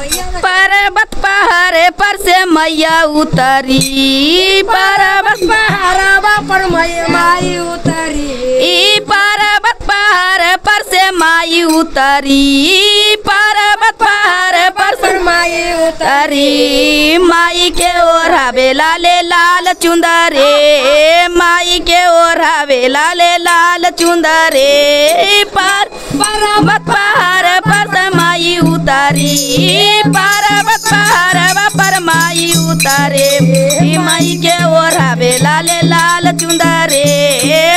पर्वत पहाड़ पर से मैया उतरी, पर्वत पहाड़वा पर माई उतरी, पर्वत पहाड़ पर से माई उतरी, पर्वत पहाड़ पर से माई उतरी। माई के ओढ़ावे लाले लाल चुंदरे, माई के ओढ़ावे लाले लाल चुंदरे, पर्वत पहाड़ पर से माई उतारी, पर्वत पहाड़ पर माई उतारे। माई के ओढ़ावे लाले लाल चुंदरे,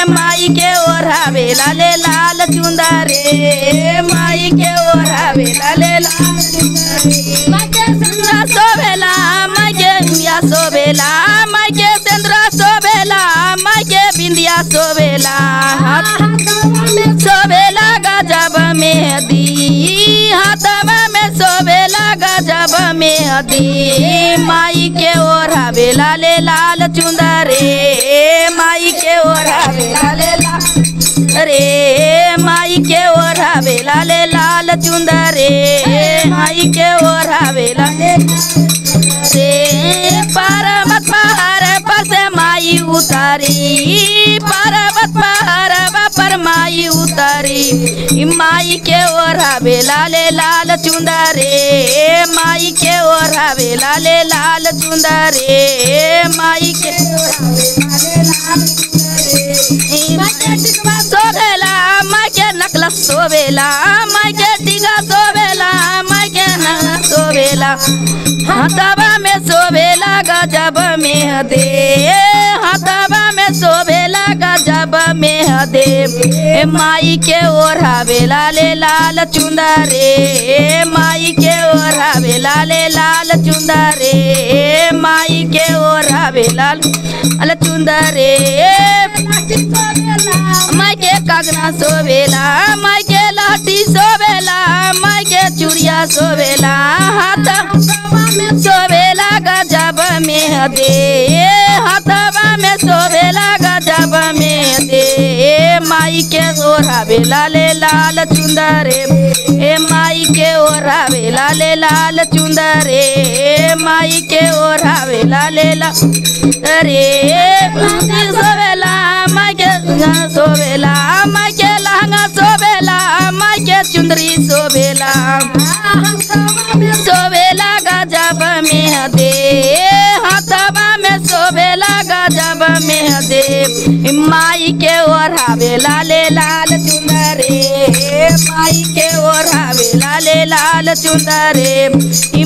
माई के ओढ़ावे लाले लाल चुंदरे, माई के ओढ़ावे लाले लाल चुंदरे। माई के सिंदूरा सोभेला, माई के बिंदिया सोभेला, माई के सिंदूरा सोभेला, माई के बिंदिया सोभेला, सोभेला गजब मेहंदी, हाथवा में सोभेला गजब मेहंदी। माई के ओढ़ावे लाले लाल चुंदरे, माई के ओढ़ावे लाले लाल रे, माई के ओढ़ावे लाले लाल चुंदरे, माई के ओढ़ावे लाले रे। पर्वत पहाड़ पर से माई उतारी, पर्वत पहाड़ पर माई उतारी। माई के ओढ़ावे लाले लाल चुंदरे, माई के ओढ़ावे लाले लाल चुंदरे, माई के ओढ़ावे लाले लाल टिकवा सोभेला, माई के नकलस सोभेला, माई के टीका सोभेला, माई के नकलस सोभेला, हाथवा में सोभेला गजब मेहंदी, हाथवा में सोभेला गजब मेहंदी। माई के ओढ़ावे लाले लाल चुंदरे, माई के ओढ़ावे लाले लाल चुंदरे, माई के ओढ़ावे लाल चुंदरे। माई के कंगना सोभेला, माई के लहठी सोभेला, माई के चूड़िया सोभेला, हाथ में सोभेला गजब मेहंदी, हाथवा में सोभेला गजब मेहंदी। माई के ओढ़ावे लाले लाल चुंदरे, माई के ओढ़ावे लाले लाल चुंदरे, माई के ओढ़ावे लाले लाल रे। सोभेला माई के सोभेला, माई के लहंगा सोभेला, माई के चुंदरी सोभेला, सोभेला गजब मेहंदी, हाथवा में सोभेला गजब मेहंदी। माई के ओढ़ावे लाले लाल चुंदरे, माई के ओढ़ावे लाले लाल चुंदरे,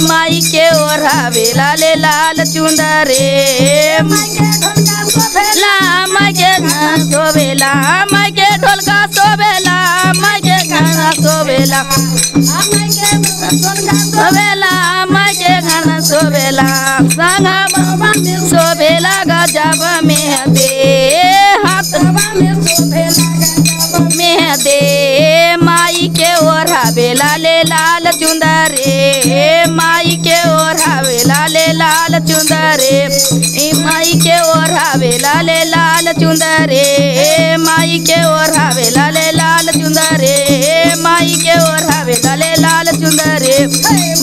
माई के ओढ़ावे लाले लाल चुंदरे। माई के ढोलका सोभेला, माई के सोभेला, माई के ढोलका सोभेला, माई के गाना सोभेला, माई के ढोलका सोभेला, माई के गाना सोभेला, संगवा में सोभेला गजब मेहंदी, हाथवा में सोभेला गजब मेहंदी। माई के ओढ़ावे लाले लाल चुंदरे, माई के ओढ़ावे लाले लाल चुंदरे, माई के ओढ़ावे लाले लाल चुंदरे, माई के ओढ़ावे लाले लाल चुंदरे, माई के ओढ़ावे लाले लाल चुंदरे,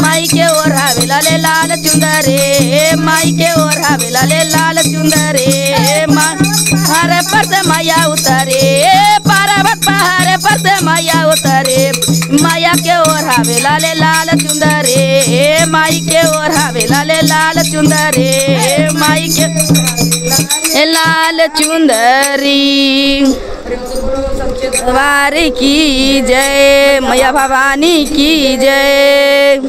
माई के ओढ़ावे लाले लाल चुंदरे, माई के ओढ़ावे लाले लाल चुंदरे। पहाड़ पर से मैया उतरे, पर्वत पहाड़ पर से मैया उतरे, मैया के ओढ़ावे लाले लाल चुंदरे, माई के ओढ़ावे लाले लाल चुंदरे, माई के लाल चुंदरी। वारी की जय, मैया भवानी की जय।